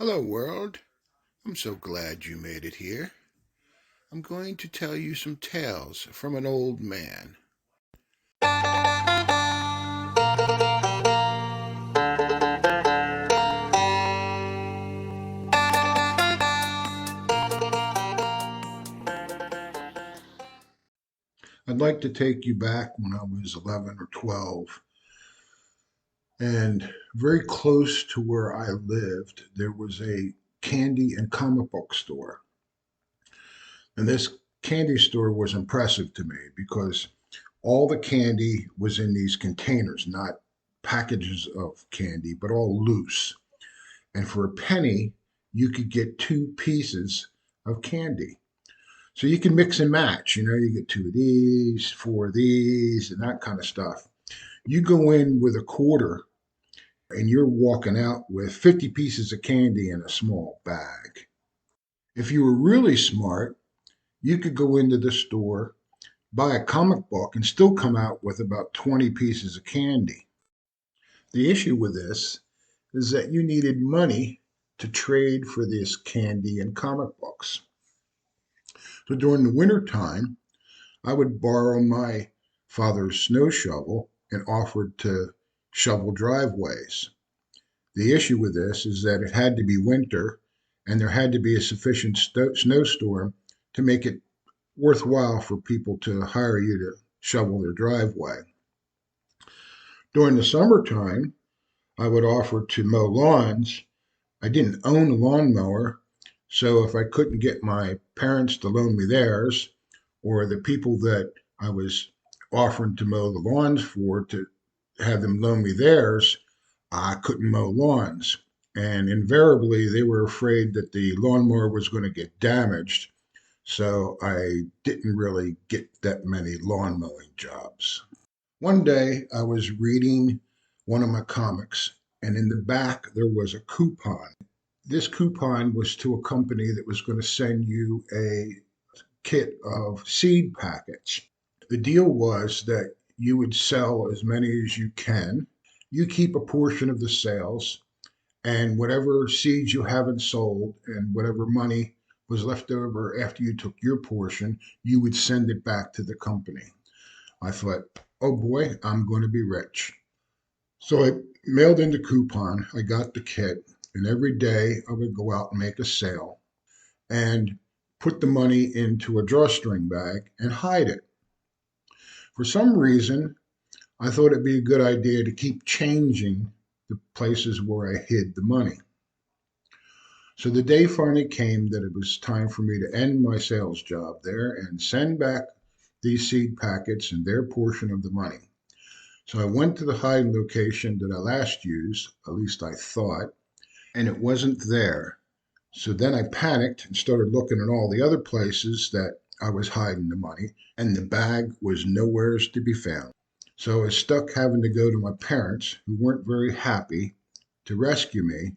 Hello, world. I'm so glad you made it here. I'm going to tell you some tales from an old man. I'd like to take you back when I was 11 or 12, and very close to where I lived, there was a candy and comic book store. And this candy store was impressive to me because all the candy was in these containers, not packages of candy, but all loose. And for a penny, you could get two pieces of candy. So you can mix and match. You get two of these, four of these, and that kind of stuff. You go in with a quarter and you're walking out with 50 pieces of candy in a small bag. If you were really smart, you could go into the store, buy a comic book, and still come out with about 20 pieces of candy. The issue with this is that you needed money to trade for this candy and comic books. So during the winter time, I would borrow my father's snow shovel and offer to shovel driveways. The issue with this is that it had to be winter and there had to be a sufficient snowstorm to make it worthwhile for people to hire you to shovel their driveway. During the summertime, I would offer to mow lawns. I didn't own a lawnmower, so if I couldn't get my parents to loan me theirs, or the people that I was offering to mow the lawns for to have them loan me theirs, I couldn't mow lawns. And invariably, they were afraid that the lawnmower was going to get damaged. So I didn't really get that many lawn mowing jobs. One day, I was reading one of my comics, and in the back, there was a coupon. This coupon was to a company that was going to send you a kit of seed packets. The deal was that you would sell as many as you can. You keep a portion of the sales, and whatever seeds you haven't sold and whatever money was left over after you took your portion, you would send it back to the company. I thought, oh boy, I'm going to be rich. So I mailed in the coupon, I got the kit, and every day I would go out and make a sale and put the money into a drawstring bag and hide it. For some reason, I thought it'd be a good idea to keep changing the places where I hid the money. So the day finally came that it was time for me to end my sales job there and send back these seed packets and their portion of the money. So I went to the hiding location that I last used, at least I thought, and it wasn't there. So then I panicked and started looking at all the other places that I was hiding the money, and the bag was nowheres to be found. So I was stuck having to go to my parents, who weren't very happy, to rescue me.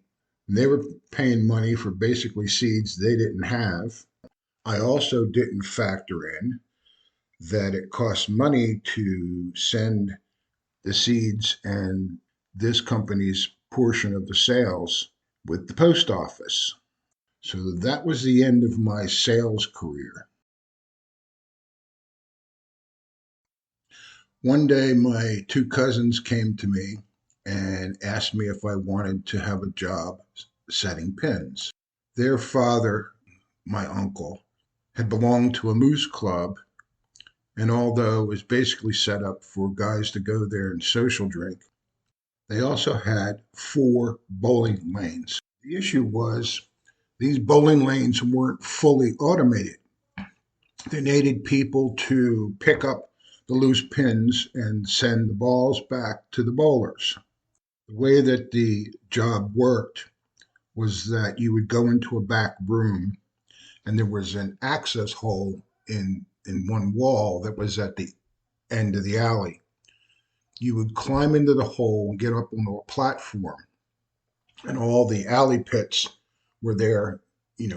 And they were paying money for basically seeds they didn't have. I also didn't factor in that it costs money to send the seeds and this company's portion of the sales with the post office. So that was the end of my sales career. One day, my two cousins came to me and asked me if I wanted to have a job setting pins. Their father, my uncle, had belonged to a moose club, and although it was basically set up for guys to go there and social drink, they also had four bowling lanes. The issue was these bowling lanes weren't fully automated. They needed people to pick up the loose pins and send the balls back to the bowlers. The way that the job worked was that you would go into a back room and there was an access hole in one wall that was at the end of the alley. You would climb into the hole and get up onto a platform, and all the alley pits were there,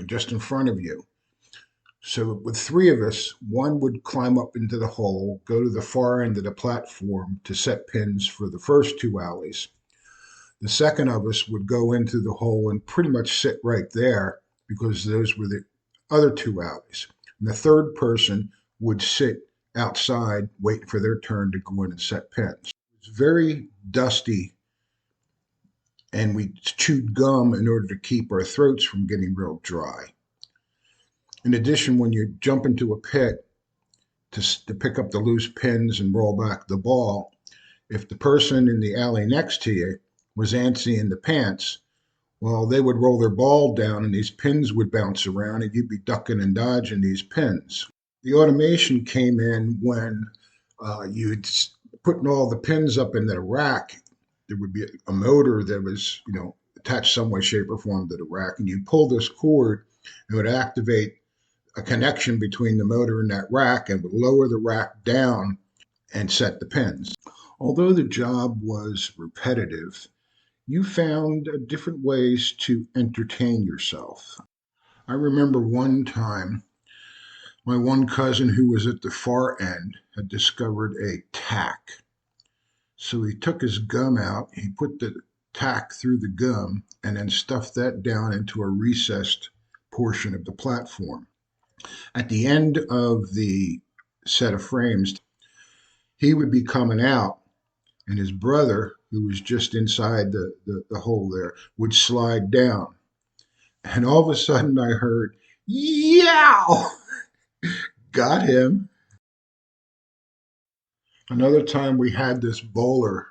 just in front of you. So with three of us, one would climb up into the hole, go to the far end of the platform to set pins for the first two alleys. The second of us would go into the hole and pretty much sit right there because those were the other two alleys. And the third person would sit outside, waiting for their turn to go in and set pins. It's very dusty, and we chewed gum in order to keep our throats from getting real dry. In addition, when you jump into a pit to pick up the loose pins and roll back the ball, if the person in the alley next to you was antsy in the pants, well, they would roll their ball down and these pins would bounce around and you'd be ducking and dodging these pins. The automation came in when you'd putting all the pins up in the rack. There would be a motor that was, attached some way, shape, or form to the rack, and you pull this cord, it would activate a connection between the motor and that rack and would lower the rack down and set the pins. Although the job was repetitive, you found different ways to entertain yourself. I remember one time my one cousin who was at the far end had discovered a tack. So he took his gum out, he put the tack through the gum, and then stuffed that down into a recessed portion of the platform. At the end of the set of frames, he would be coming out, and his brother, who was just inside the hole there, would slide down. And all of a sudden I heard, yow! Got him. Another time we had this bowler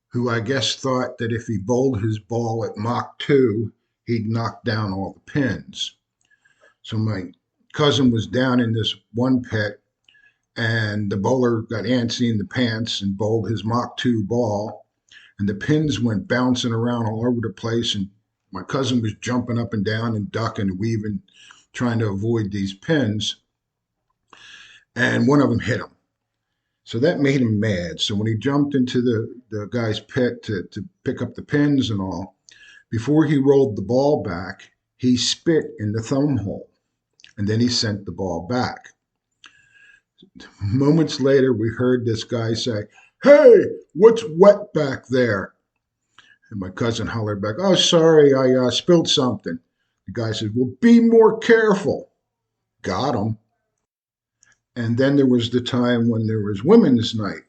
who I guess thought that if he bowled his ball at Mach 2, he'd knock down all the pins. So my cousin was down in this one pit, and the bowler got antsy in the pants and bowled his Mach 2 ball, and the pins went bouncing around all over the place, and my cousin was jumping up and down and ducking and weaving, trying to avoid these pins, and one of them hit him. So that made him mad. So when he jumped into the guy's pit to pick up the pins and all, before he rolled the ball back, he spit in the thumb hole, and then he sent the ball back. Moments later, we heard this guy say, "Hey, what's wet back there?" And my cousin hollered back, "Oh, sorry, I spilled something." The guy said, "Well, be more careful." Got him. And then there was the time when there was women's night.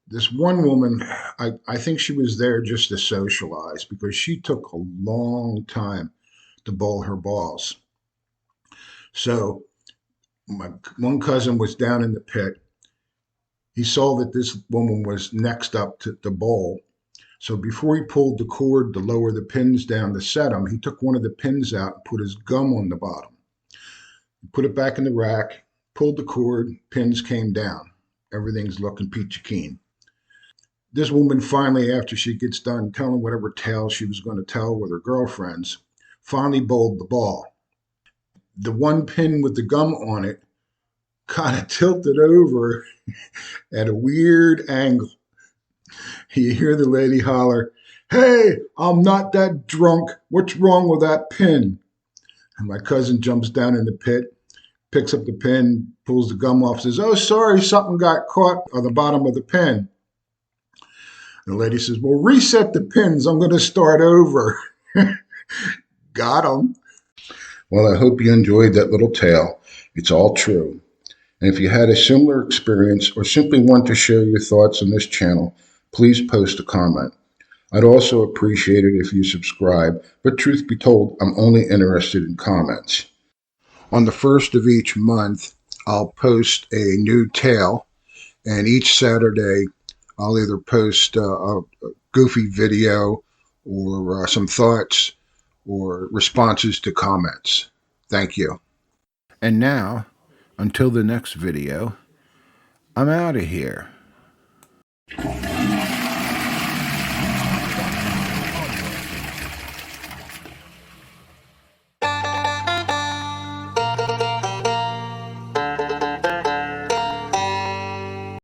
This one woman, I think she was there just to socialize because she took a long time to bowl her balls. So my one cousin was down in the pit. He saw that this woman was next up to bowl. So before he pulled the cord to lower the pins down to set them, he took one of the pins out and put his gum on the bottom. He put it back in the rack, pulled the cord, pins came down. Everything's looking peachy keen. This woman finally, after she gets done telling whatever tale she was going to tell with her girlfriends, finally bowled the ball. The one pin with the gum on it kind of tilted over at a weird angle. You hear the lady holler, "Hey, I'm not that drunk. What's wrong with that pin?" And my cousin jumps down in the pit, picks up the pin, pulls the gum off, says, "Oh, sorry, something got caught on the bottom of the pin." The lady says, "Well, reset the pins. I'm going to start over." Got him. Well, I hope you enjoyed that little tale. It's all true. And if you had a similar experience or simply want to share your thoughts on this channel, please post a comment. I'd also appreciate it if you subscribe, but truth be told, I'm only interested in comments. On the first of each month, I'll post a new tale, and each Saturday, I'll either post a goofy video or some thoughts or responses to comments. Thank you. And now, until the next video, I'm out of here.